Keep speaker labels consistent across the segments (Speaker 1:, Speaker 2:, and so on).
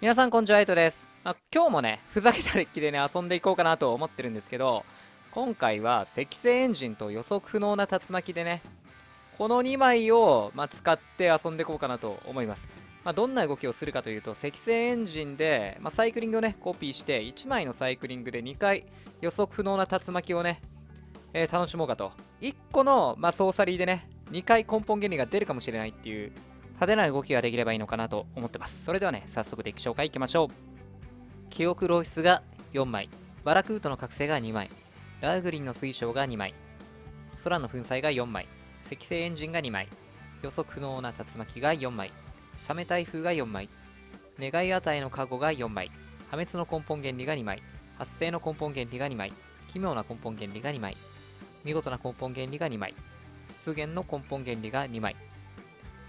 Speaker 1: 皆さんこんにちは、エイトです。今日もね、ふざけたデッキでね、遊んでいこうかなと思ってるんですけど、今回は積星エンジンと予測不能な竜巻でね、この2枚を、使って遊んでいこうかなと思います。どんな動きをするかというと、積星エンジンで、サイクリングをね、コピーして、1枚のサイクリングで2回予測不能な竜巻をね、楽しもうかと。1個の、ソーサリーでね、2回根本原理が出るかもしれないっていう派手な動きができればいいのかなと思ってます。それではね、早速デッキ紹介いきましょう。記憶漏出が4枚、バラクートの覚醒が2枚、ラーグリンの水晶が2枚、空の粉砕が4枚、積星エンジンが2枚、予測不能な竜巻が4枚、サメ台風が4枚、願い与えの加護が4枚、破滅の根本原理が2枚、発生の根本原理が2枚、奇妙な根本原理が2枚、見事な根本原理が2枚、出現の根本原理が2枚、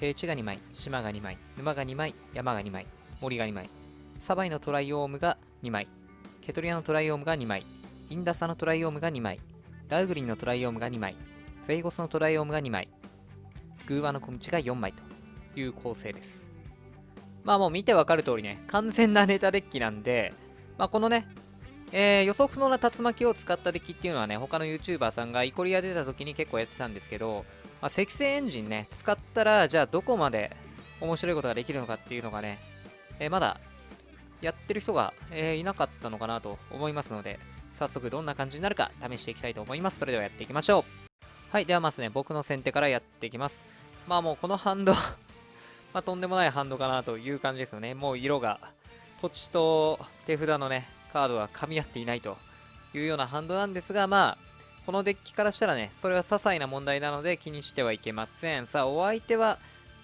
Speaker 1: 平地が2枚、島が2枚、沼が2枚、山が2枚、森が2枚、サバイのトライオウムが2枚、ケトリアのトライオウムが2枚、インダサのトライオウムが2枚、ラウグリンのトライオウムが2枚、ゼイゴスのトライオウムが2枚、グーワの小道が4枚という構成です。もう見てわかる通りね、完全なネタデッキなんで、このね、予測不能な竜巻を使ったデッキっていうのはね、他の YouTuber さんがイコリア出た時に結構やってたんですけど、積星エンジンね、使ったら、じゃあどこまで面白いことができるのかっていうのがね、まだやってる人が、いなかったのかなと思いますので、早速どんな感じになるか試していきたいと思います。それではやっていきましょう。はい、ではまずね、僕の先手からやっていきます。もうこのハンドとんでもないハンドかなという感じですよね。もう色が、土地と手札のね、カードが噛み合っていないというようなハンドなんですが、このデッキからしたらね、それは些細な問題なので気にしてはいけません。さあ、お相手は、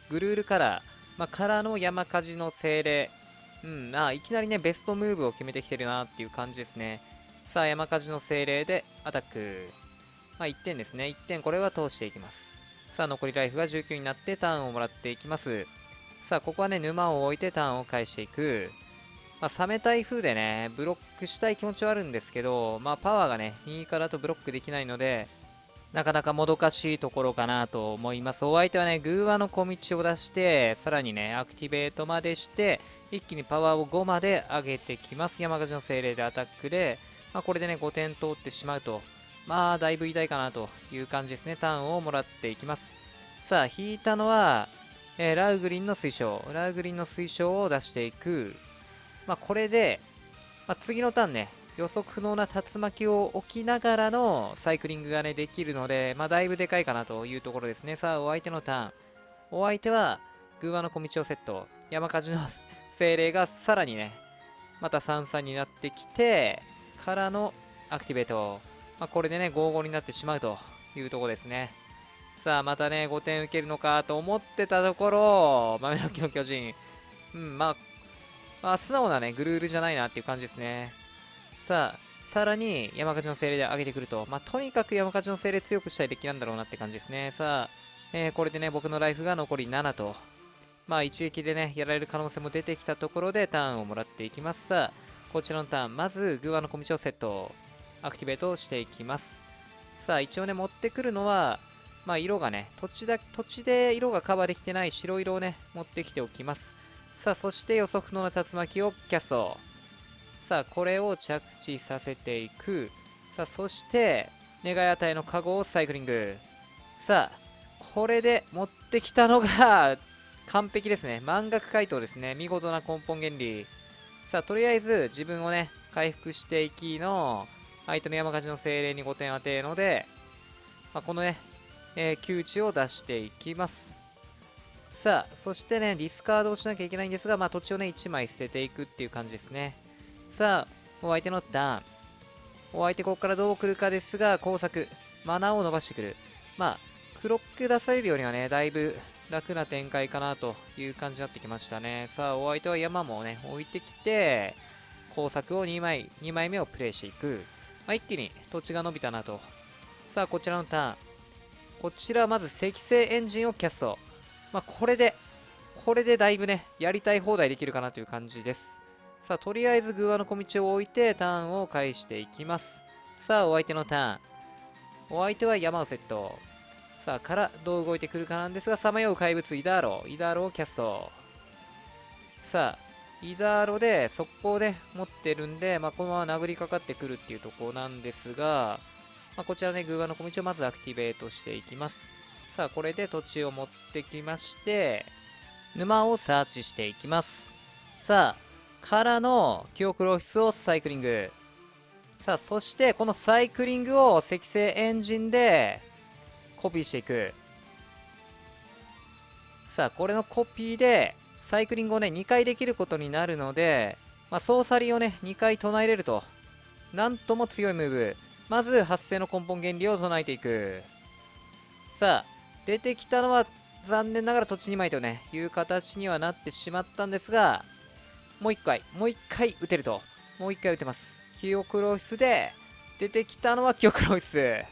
Speaker 1: グルールカラー、からの山火事の精霊。いきなりね、ベストムーブを決めてきてるなっていう感じですね。さあ、山火事の精霊でアタック。1点ですね。1点、これは通していきます。さあ、残りライフが19になってターンをもらっていきます。さあ、ここはね、沼を置いてターンを返していく。サメ台風でね、ブロックしたい気持ちはあるんですけど、パワーがね、2からだとブロックできないので、なかなかもどかしいところかなと思います。お相手はね、グーワの小道を出して、さらにね、アクティベートまでして、一気にパワーを5まで上げてきます。山火事の精霊でアタックで、これでね、5点通ってしまうと、だいぶ痛いかなという感じですね。ターンをもらっていきます。さあ、引いたのは、ラウグリンの水晶。ラウグリンの水晶を出していく。これで、次のターンね、予測不能な竜巻を置きながらのサイクリングがね、できるので、だいぶでかいかなというところですね。さあ、お相手のターン。お相手は、グーワの小道をセット。山火事の精霊がさらにね、また3-3になってきて、からのアクティベート。これでね、5-5になってしまうというところですね。さあ、またね、5点受けるのかと思ってたところ、豆の木の巨人。素直なね、グルールじゃないなっていう感じですね。さあ、さらに山火事の精霊で上げてくると。とにかく山火事の精霊強くしたいデッキなんだろうなって感じですね。さあ、これでね、僕のライフが残り7と。一撃でね、やられる可能性も出てきたところでターンをもらっていきます。さあ、こちらのターン、まず、グーワの小道をセット。アクティベートをしていきます。さあ、一応ね、持ってくるのは、色がね、土地で色がカバーできてない白色をね、持ってきておきます。さあ、そして予測不能な竜巻をキャスト。さあ、これを着地させていく。さあ、そして、願い与えのカゴをサイクリング。さあ、これで持ってきたのが完璧ですね。満額回答ですね。見事な根本原理。さあ、とりあえず自分をね、回復していきの、相手の山火事の精霊に5点当てるので、このね、窮地を出していきます。さあ、そしてね、ディスカードをしなきゃいけないんですが、土地をね、1枚捨てていくっていう感じですね。さあ、お相手のターン。お相手ここからどう来るかですが、工作。マナーを伸ばしてくる。クロック出されるよりはね、だいぶ楽な展開かなという感じになってきましたね。さあ、お相手は山もね、置いてきて、工作を2枚目をプレイしていく。一気に土地が伸びたなと。さあ、こちらのターン。こちらまず積星エンジンをキャスト。これでだいぶね、やりたい放題できるかなという感じです。さあ、とりあえずグーワの小道を置いてターンを返していきます。さあ、お相手のターン。お相手は山をセット。さあ、からどう動いてくるかなんですが、さまよう怪物イダーロをキャスト。さあ、イダーロで速攻で持ってるんで、このまま殴りかかってくるっていうところなんですが、こちらね、グーワの小道をまずアクティベートしていきます。さあ、これで土地を持ってきまして、沼をサーチしていきます。さあ、からの記憶漏出をサイクリング。さあ、そしてこのサイクリングを積成エンジンでコピーしていく。さあ、これのコピーでサイクリングをね、2回できることになるので、ソーサリーをね、2回唱えれると。なんとも強いムーブ。まず、発生の根本原理を唱えていく。さあ、出てきたのは残念ながら土地2枚とね、いう形にはなってしまったんですが、もう1回打てると。もう1回打てます。記憶漏出で、出てきたのは記憶漏出。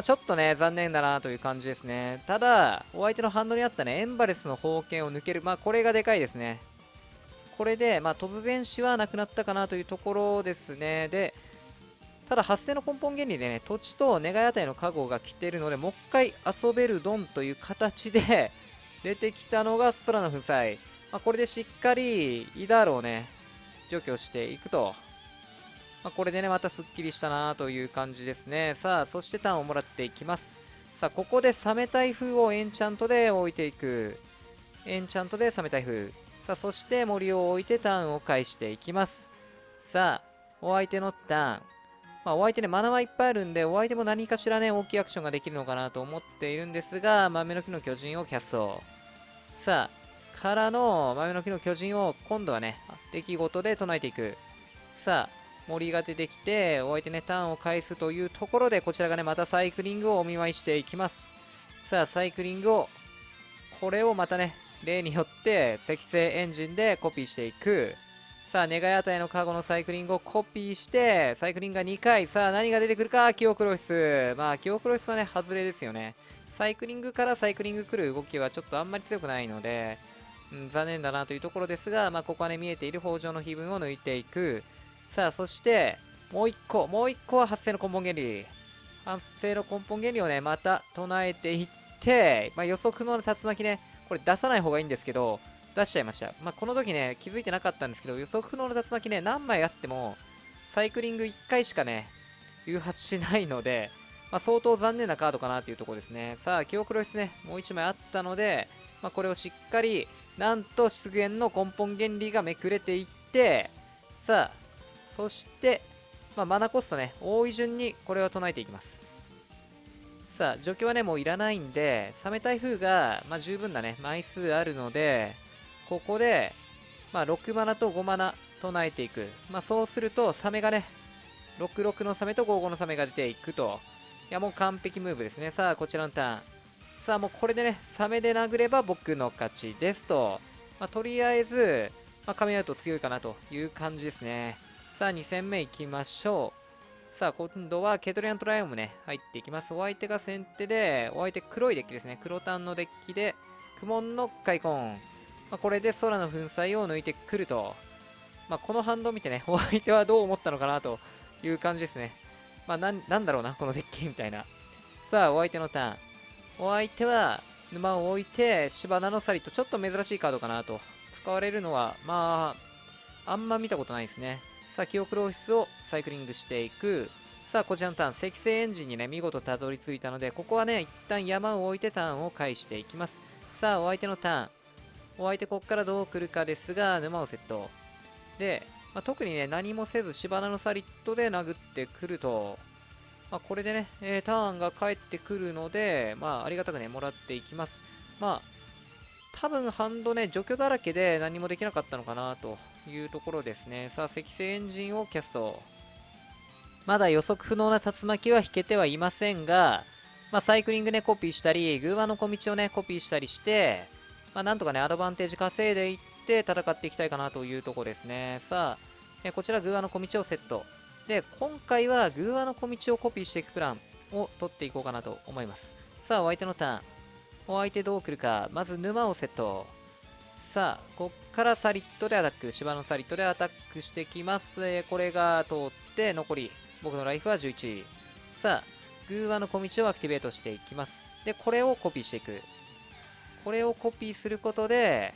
Speaker 1: ちょっとね、残念だなという感じですね。ただ、お相手のハンドにあったね、エンバレスの宝剣を抜ける。これがでかいですね。これで、突然死はなくなったかなというところですね。で、ただ発生の根本原理でね、土地と願い与えの加護が来てるので、もう一回遊べるドンという形で出てきたのが空の粉砕。これでしっかりイダールをね、除去していくと。これでね、またすっきりしたなという感じですね。さあ、そしてターンをもらっていきます。さあ、ここでサメ台風をエンチャントで置いていく。エンチャントでサメ台風。さあ、そして森を置いてターンを返していきます。さあ、お相手のターン。お相手ね、マナはいっぱいあるんで、お相手も何かしらね、大きいアクションができるのかなと思っているんですが、豆の木の巨人をキャスト。さあ、からの豆の木の巨人を今度はね、出来事で唱えていく。さあ、森が出てきて、お相手ね、ターンを返すというところで、こちらがね、またサイクリングをお見舞いしていきます。さあ、サイクリングを、これをまたね、例によって積成エンジンでコピーしていく。さあ、願い与えのカゴのサイクリングをコピーして、サイクリングが2回。さあ、何が出てくるか、記憶漏出。記憶漏出はね、外れですよね。サイクリングからサイクリング来る動きはちょっとあんまり強くないので、残念だなというところですが、ここはね、見えている北条の碑文を抜いていく。さあ、そして、もう一個は発生の根本原理。発生の根本原理をね、また唱えていって、予測不能な竜巻ね、これ出さない方がいいんですけど、出しちゃいました。この時ね、気づいてなかったんですけど、予測不能な竜巻ね、何枚あっても、サイクリング1回しかね、誘発しないので、相当残念なカードかなというところですね。さあ、記憶漏出ね、もう1枚あったので、これをしっかり、なんと出現の根本原理がめくれていって、さあ、そして、マナコストね、多い順にこれを唱えていきます。さあ、除去はね、もういらないんで、サメ台風が、十分なね、枚数あるので、ここで、6マナと5マナ唱えていく。そうすると、サメがね、66のサメと55のサメが出ていくと。いや、もう完璧ムーブですね。さあ、こちらのターン。さあ、もうこれでね、サメで殴れば僕の勝ちですと。とりあえず、カミアウト強いかなという感じですね。さあ、2戦目いきましょう。さあ、今度はケトリアントライオンもね、入っていきます。お相手が先手で、お相手黒いデッキですね。黒炭のデッキで、クモンの開墾。これで空の粉砕を抜いてくると。このハンドを見てね、お相手はどう思ったのかなという感じですね。なんだろうな、このデッキみたいな。さあ、お相手のターン。お相手は、沼を置いて、シバナのサリット、ちょっと珍しいカードかなと。使われるのは、あんま見たことないですね。さあ、記憶漏出をサイクリングしていく。さあ、こちらのターン、積成エンジンにね、見事たどり着いたので、ここはね、一旦山を置いてターンを返していきます。さあ、お相手のターン。お相手ここからどう来るかですが、沼をセット。で、特にね、何もせず、シバナのサリットで殴ってくると、これでね、ターンが返ってくるので、ありがたくね、もらっていきます。多分ハンドね、除去だらけで何もできなかったのかなというところですね。さあ、積成エンジンをキャスト。まだ予測不能な竜巻は引けてはいませんが、サイクリングね、コピーしたり、グーワの小道をね、コピーしたりして、なんとかね、アドバンテージ稼いでいって戦っていきたいかなというところですね。さあ、こちらグーワの小道をセット。で、今回はグーワの小道をコピーしていくプランを取っていこうかなと思います。さあ、お相手のターン。お相手どう来るか。まず沼をセット。さあ、こっからサリットでアタック。芝のサリットでアタックしてきます。これが通って、残り。僕のライフは11。さあ、グーワの小道をアクティベートしていきます。で、これをコピーしていく。これをコピーすることで、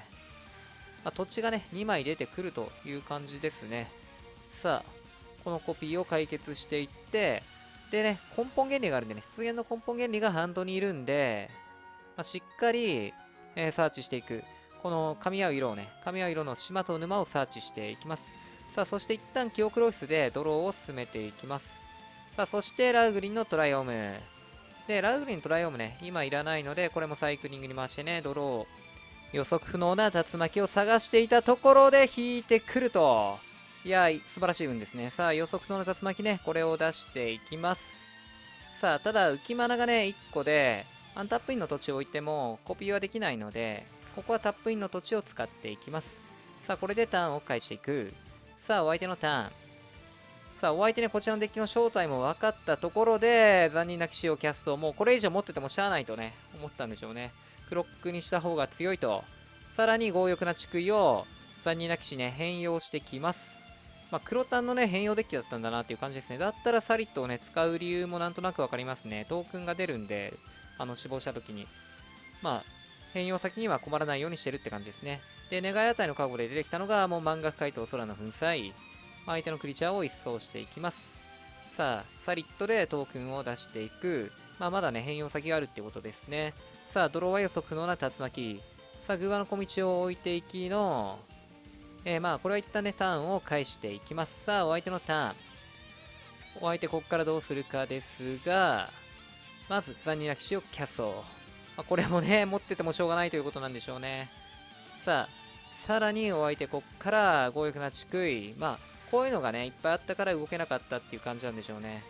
Speaker 1: 土地がね、2枚出てくるという感じですね。さあ、このコピーを解決していって、でね、根本原理があるんでね、出現の根本原理がハンドにいるんで、しっかり、サーチしていく。この噛み合う色をね、噛み合う色の島と沼をサーチしていきます。さあ、そして一旦記憶ロスでドローを進めていきます。さあ、そしてラウグリンのトライオーム。で、ラウグリントライオームね、今いらないので、これもサイクリングに回してね、ドロー、予測不能な竜巻を探していたところで引いてくると。いや、素晴らしい運ですね。さあ、予測不能な竜巻ね、これを出していきます。さあ、ただ、浮マナがね、1個で、アンタップインの土地を置いても、コピーはできないので、ここはタップインの土地を使っていきます。さあ、これでターンを返していく。さあ、お相手のターン。さあ、お相手ね、こちらのデッキの正体も分かったところで、残忍な騎士をキャスト、もうこれ以上持っててもしゃあないとね、思ったんでしょうね。クロックにした方が強いと。さらに強欲な蓄位を、残忍な騎士ね、変容してきます。黒単のね、変容デッキだったんだなっていう感じですね。だったらサリットをね、使う理由もなんとなく分かりますね。トークンが出るんで、死亡した時に。変容先には困らないようにしてるって感じですね。で、願い値のカゴで出てきたのが、もう満額回答空の粉砕。相手のクリーチャーを一掃していきます。さあ、サリットでトークンを出していく。まだね、変容先があるってことですね。さあ、ドローは予測不能な竜巻。さあ、グーワの小道を置いていきの、これは一旦ね、ターンを返していきます。さあ、お相手のターン。お相手、ここからどうするかですが、まず、残忍な騎士をキャスト。これもね、持っててもしょうがないということなんでしょうね。さあ、さらにお相手、こっから強欲な蓄位。こういうのがね、いっぱいあったから動けなかったっていう感じなんでしょうね。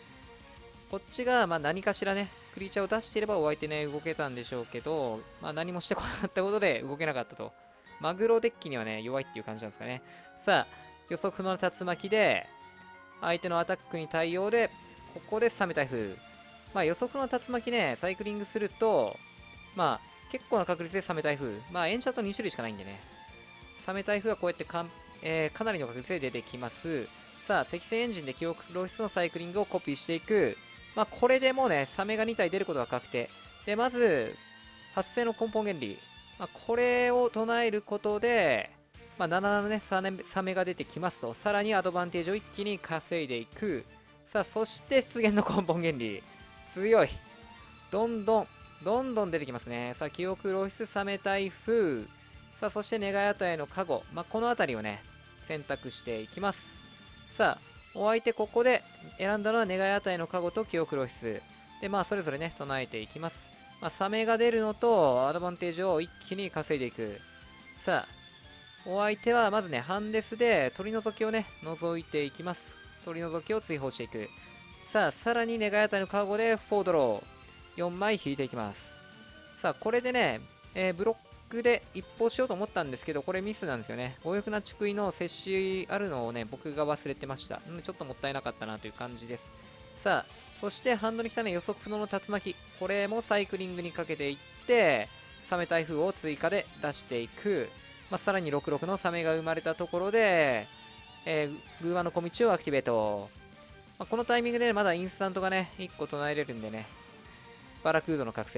Speaker 1: こっちが、何かしらね、クリーチャーを出していればお相手ね、動けたんでしょうけど、何もしてこなかったことで動けなかったと。マグロデッキにはね、弱いっていう感じなんですかね。さあ、予測不能な竜巻で、相手のアタックに対応で、ここでサメ台風。予測の竜巻ね、サイクリングすると、結構な確率でサメ台風。エンチャント2種類しかないんでね。サメ台風はこうやってかなりの確率で出てきます。さあ、赤星エンジンで記憶漏出のサイクリングをコピーしていく。これでもうね、サメが2体出ることが確定。で、まず、発生の根本原理。これを唱えることで、7のね、サメが出てきますと、さらにアドバンテージを一気に稼いでいく。さあ、そして出現の根本原理。強い。どんどん出てきますね。さあ、記憶漏出、サメ台風。さあ、そして願い与えの加護。この辺りをね、選択していきます。さあ、お相手ここで選んだのは願い与えの加護と記憶漏出。で、それぞれね、唱えていきます。サメが出るのと、アドバンテージを一気に稼いでいく。さあ、お相手はまずね、ハンデスで取り除きをね、除いていきます。取り除きを追放していく。さあ、さらに願い与えの加護で4ドロー。4枚引いていきます。さあ、これでね、ブロックで一方しようと思ったんですけど、これミスなんですよね。強欲な蓄位の摂取あるのをね、僕が忘れてました。ちょっともったいなかったなという感じです。さあ、そしてハンドに来たね、予測不能の竜巻。これもサイクリングにかけていって、サメ台風を追加で出していく。さらに66のサメが生まれたところで、グーワの小道をアクティベート。このタイミングで、まだインスタントがね、1個唱えれるんでね、バラクートの覚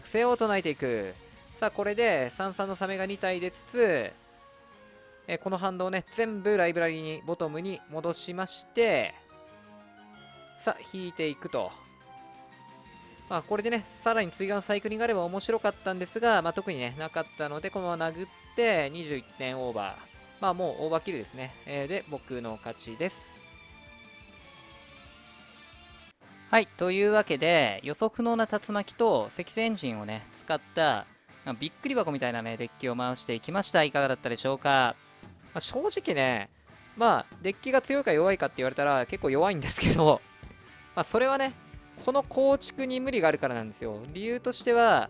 Speaker 1: 醒を唱えていく。さあ、これで、33のサメが2体出つつ、この反動をね、全部ライブラリに、ボトムに戻しまして、さあ、引いていくと。これでね、さらに追加のサイクリングがあれば面白かったんですが、特にね、なかったので、このまま殴って、21点オーバー。もうオーバーキルですね。で、僕の勝ちです。はい、というわけで、予測不能な竜巻と赤星エンジンをね、使った、びっくり箱みたいなね、デッキを回していきました。いかがだったでしょうか。正直ね、デッキが強いか弱いかって言われたら結構弱いんですけど、それはね、この構築に無理があるからなんですよ。理由としては、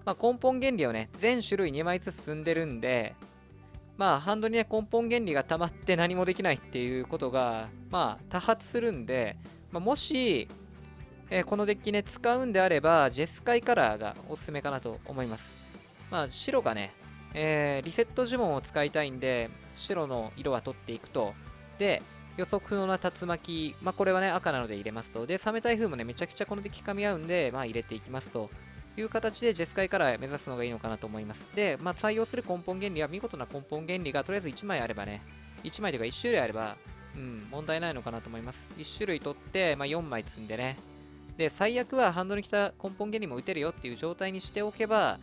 Speaker 1: 根本原理をね、全種類2枚ずつ積んでるんで、ハンドにね、根本原理が溜まって何もできないっていうことが、多発するんで、もし、このデッキね、使うんであれば、ジェスカイカラーがおすすめかなと思います。白がね、リセット呪文を使いたいんで、白の色は取っていくと。で、予測不能な竜巻、これはね、赤なので入れますと。で、サメ台風もね、めちゃくちゃこのデッキ噛み合うんで、入れていきますと。いう形でジェスカイカラー目指すのがいいのかなと思います。で、採用する根本原理は見事な根本原理がとりあえず1枚あればね、1枚というか1種類あれば、問題ないのかなと思います。1種類取って、4枚積んでね。で、最悪はハンドに来た根本原理も打てるよっていう状態にしておけば、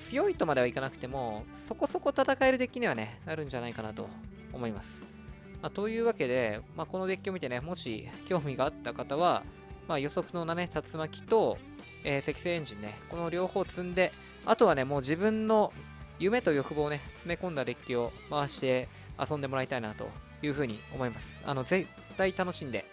Speaker 1: 強いとまではいかなくても、そこそこ戦えるデッキにはね、なるんじゃないかなと思います。というわけで、このデッキを見てね、もし興味があった方は、予測のなね、竜巻と、積星エンジンね、この両方積んで、あとはね、もう自分の夢と欲望をね、詰め込んだデッキを回して遊んでもらいたいなというふうに思います。絶対楽しんで、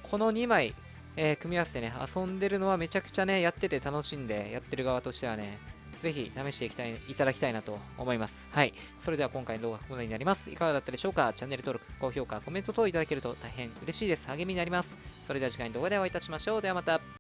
Speaker 1: この2枚、組み合わせてね、遊んでるのはめちゃくちゃね、やってて楽しんでやってる側としてはね、ぜひ試していただきたいなと思います。はい。それでは今回の動画はここまでになります。いかがだったでしょうか？チャンネル登録、高評価、コメント等いただけると大変嬉しいです。励みになります。それでは次回の動画でお会いいたしましょう。ではまた。